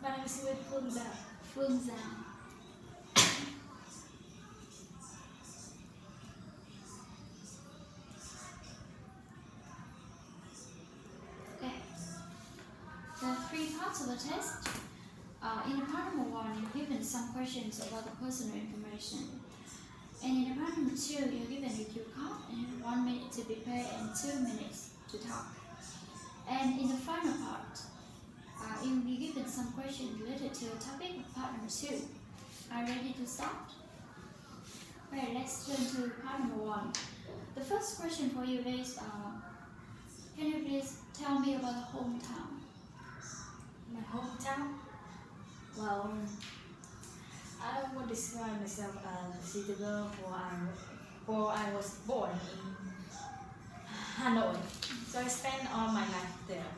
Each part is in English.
My name is Phương Giang. Phương Giang. Okay. There are three parts of the test. In the part number 1, you're given some questions about the personal information. And in the part number 2, you're given a cue card and 1 minute to prepare and 2 minutes to talk. And in the final part, you will be given some questions related to the topic of part number 2. Are you ready to start? Okay, let's turn to part number 1. The first question for you is, can you please tell me about the hometown? My hometown? Well, I would describe myself as a city girl, for I was born in Hanoi, so I spent all my life there.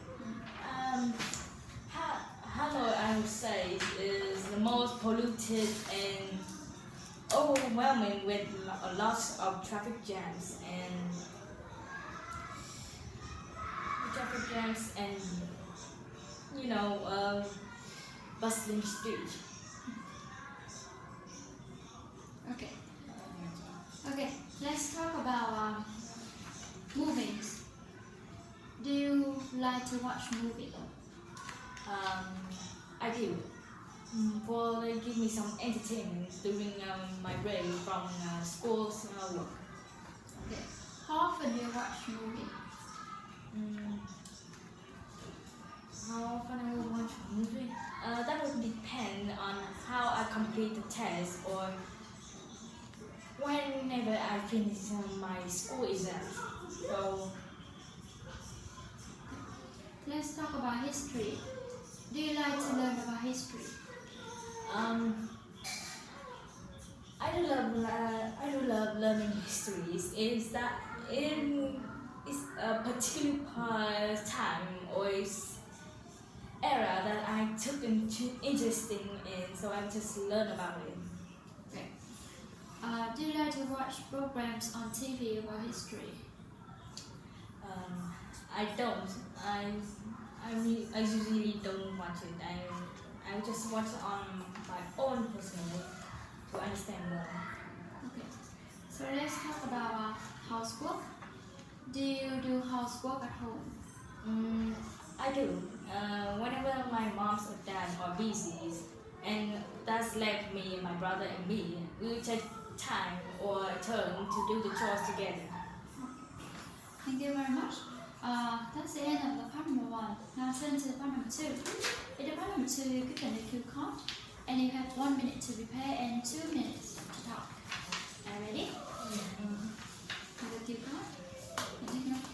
Hanoi, I would say, is the most polluted and overwhelming with a lot of traffic jams and bustling streets. Okay, let's talk about movies. Do you like to watch movies? I do. For they give me some entertainment during my break from school's work. Okay. How often do you watch movies? How often I will watch a movie? That would depend on how I complete the test or whenever I finish my school exams. So let's talk about history. Do you like to learn about history? I do love learning histories. Is that in is a particular time or era that I took interesting in, so I just learn about it. Okay. Do you like to watch programs on TV about history? I don't. I usually don't watch it. I just watch it on my own personally to understand more. Okay. So let's talk about housework. Do you do housework at home? I do. Whenever my moms or dad are busy, and that's left me, my brother and me, we will take time or turn to do the chores together. Thank you very much. That's the end of the part number 1. Now turn to the part number 2. In the part number 2, you're given a cue card, and you have 1 minute to prepare and 2 minutes to talk. Are you ready? Have a cue card. And take note.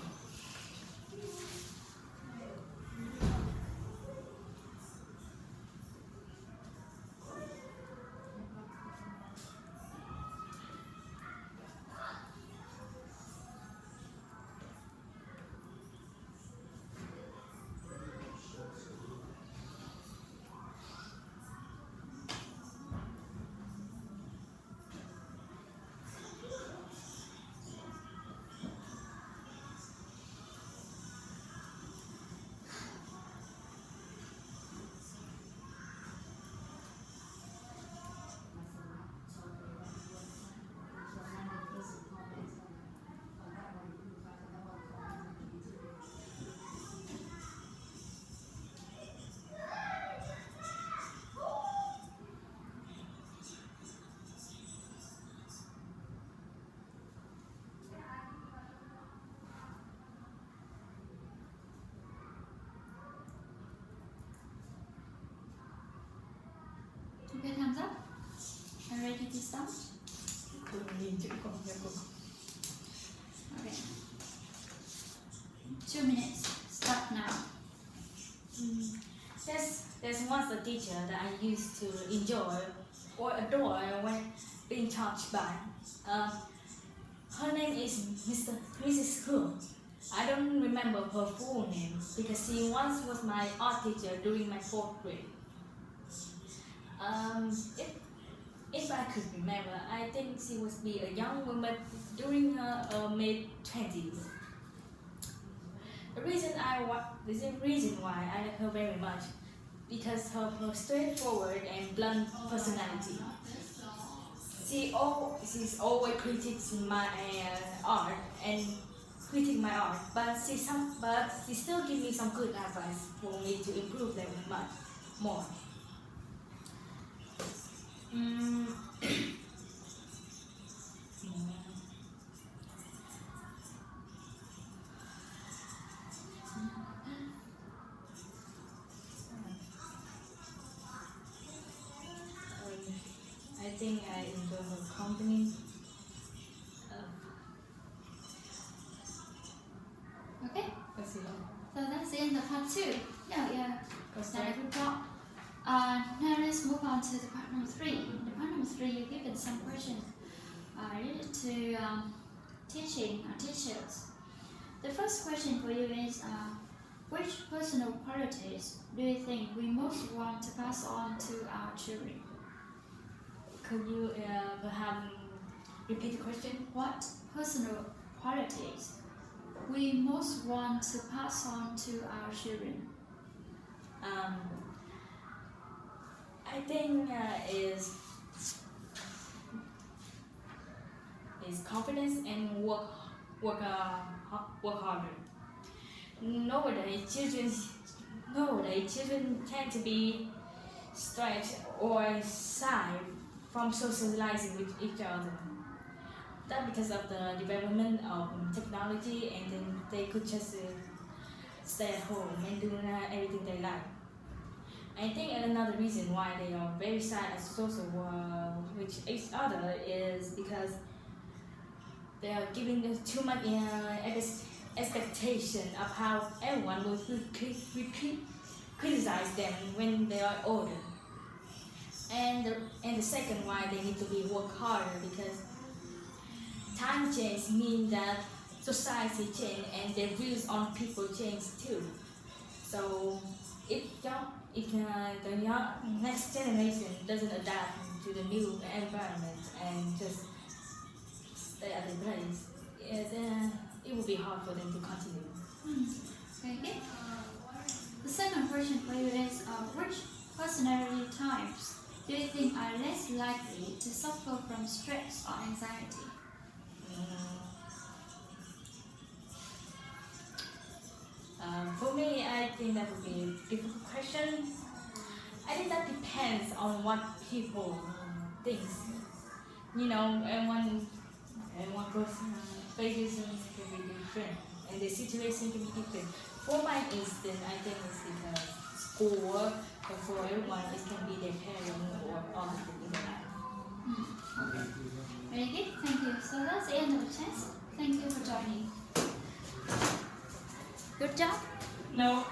Okay, thumbs up. Are you ready to start? Okay. 2 minutes. Start now. There's once a teacher that I used to enjoy or adore when being taught by. Her name is Mrs. Phương. I don't remember her full name because she once was my art teacher during my 4th grade. If I could remember, I think she was be a young woman during her mid-20s. The reason why I like her very much because of her straightforward and blunt personality. She's always critiques my art and critique my art, but she still give me some good advice for me to improve them much more. Mm. I think I enjoy her company. Okay, That's it. so that's the end of part 2. Yeah, What's done a that? good job. Now let's move on to the part number 3. In the part number 3, you're given some questions related to teaching or teachers. The first question for you is, which personal qualities do you think we most want to pass on to our children? Could you perhaps repeat the question? What personal qualities we most want to pass on to our children? I think is confidence and work harder. Nowadays, children tend to be stressed or shy from socializing with each other. That because of the development of technology, and then they could just stay at home and do everything they like. I think another reason why they are very shy at social with each other is because they are giving them too much expectation of how everyone will criticize them when they are older. And the second why they need to be work harder, because time change means that society change and their views on people change too. So if the next generation doesn't adapt to the new environment and just stay at the place, it will be hard for them to continue. Very good. The second question for you is, which personality types do you think are less likely to suffer from stress or anxiety? For me, I think that would be a difficult question. I think that depends on what people think. Everyone person faces can be different, and the situation can be different. For my instance, I think it's because school, but for everyone, it can be their parent or other things in their life. Very good, thank you. So that's the end of the test. Thank you for joining. Good job. No.